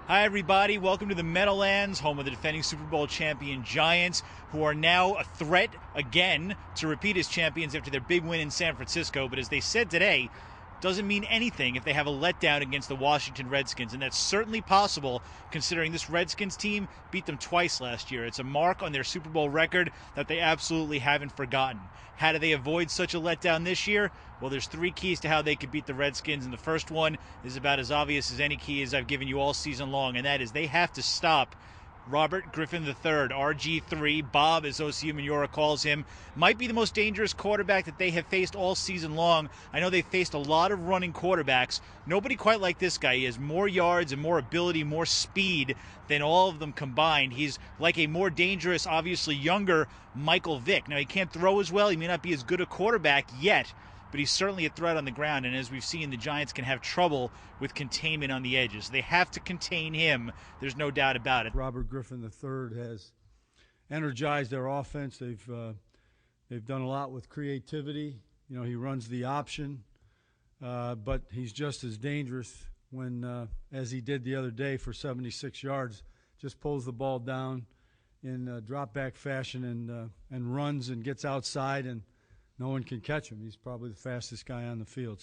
Hi everybody, welcome to the Meadowlands, home of the defending Super Bowl champion Giants, who are now a threat again to repeat as champions after their big win in San Francisco. But as they said today, doesn't mean anything if they have a letdown against the Washington Redskins, and that's certainly possible considering this Redskins team beat them twice last year. It's a mark on their Super Bowl record that they absolutely haven't forgotten. How do they avoid such a letdown this year? Well, there's three keys to how they could beat the Redskins, and the first one is about as obvious as any key as I've given you all season long, and that is they have to stop Robert Griffin III, RG3, Bob, as Osi Umenyiora calls him, might be the most dangerous quarterback that they have faced all season long. I know they've faced a lot of running quarterbacks. Nobody quite like this guy. He has more yards and more ability, more speed than all of them combined. He's like a more dangerous, obviously younger Michael Vick. Now, he can't throw as well. He may not be as good a quarterback yet, but he's certainly a threat on the ground, and as we've seen, the Giants can have trouble with containment on the edges. They have to contain him. There's no doubt about it. Robert Griffin III has energized their offense. They've done a lot with creativity. You know, he runs the option, but he's just as dangerous when, as he did the other day for 76 yards, just pulls the ball down in drop-back fashion and runs and gets outside, and no one can catch him. He's probably the fastest guy on the field.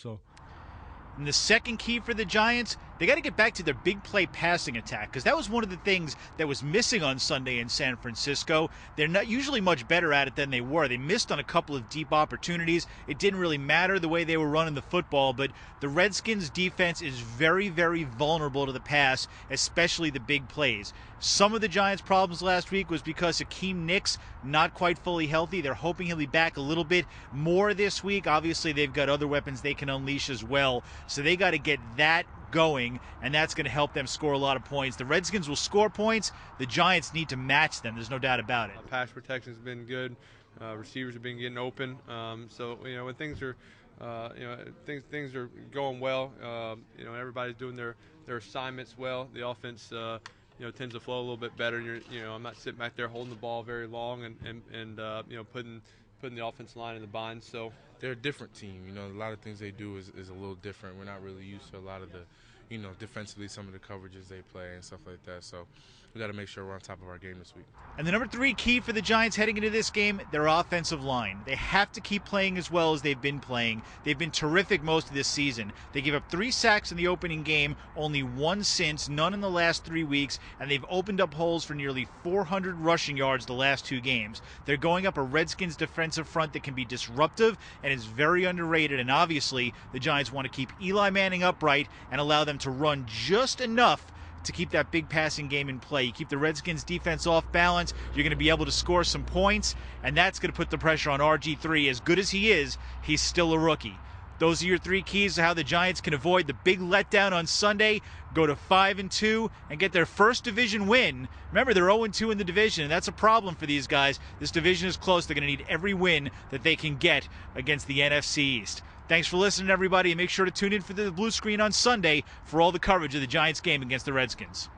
And the second key for the Giants, they got to get back to their big play passing attack, because that was one of the things that was missing on Sunday in San Francisco. They're not usually much better at it than they were. They missed on a couple of deep opportunities. It didn't really matter the way they were running the football, but the Redskins' defense is very, very vulnerable to the pass, especially the big plays. Some of the Giants' problems last week was because Akeem Nicks not quite fully healthy. They're hoping he'll be back a little bit more this week. Obviously, they've got other weapons they can unleash as well. So they got to get that going, and that's going to help them score a lot of points. The Redskins will score points. The Giants need to match them. There's no doubt about it. Pass protection's been good. Receivers have been getting open. So when things are, things are going well. Everybody's doing their assignments well. The offense, tends to flow a little bit better. I'm not sitting back there holding the ball very long and putting the offensive line in the bind. So they're a different team. A lot of things they do is a little different. We're not really used to a lot of the, defensively some of the coverages they play and stuff like that. So we got to make sure we're on top of our game this week. And the number three key for the Giants heading into this game, their offensive line. They have to keep playing as well as they've been playing. They've been terrific most of this season. They gave up 3 sacks in the opening game, only 1 since, none in the last 3 weeks, and they've opened up holes for nearly 400 rushing yards the last 2 games. They're going up a Redskins defensive front that can be disruptive and is very underrated, and obviously the Giants want to keep Eli Manning upright and allow them to run just enough to keep that big passing game in play. You keep the Redskins defense off balance, you're going to be able to score some points, and that's going to put the pressure on RG3. As good as he is, he's still a rookie. Those are your 3 keys to how the Giants can avoid the big letdown on Sunday, go to 5-2, and get their first division win. Remember, they're 0-2 in the division, and that's a problem for these guys. This division is close. They're going to need every win that they can get against the NFC East. Thanks for listening, everybody, and make sure to tune in for the blue screen on Sunday for all the coverage of the Giants game against the Redskins.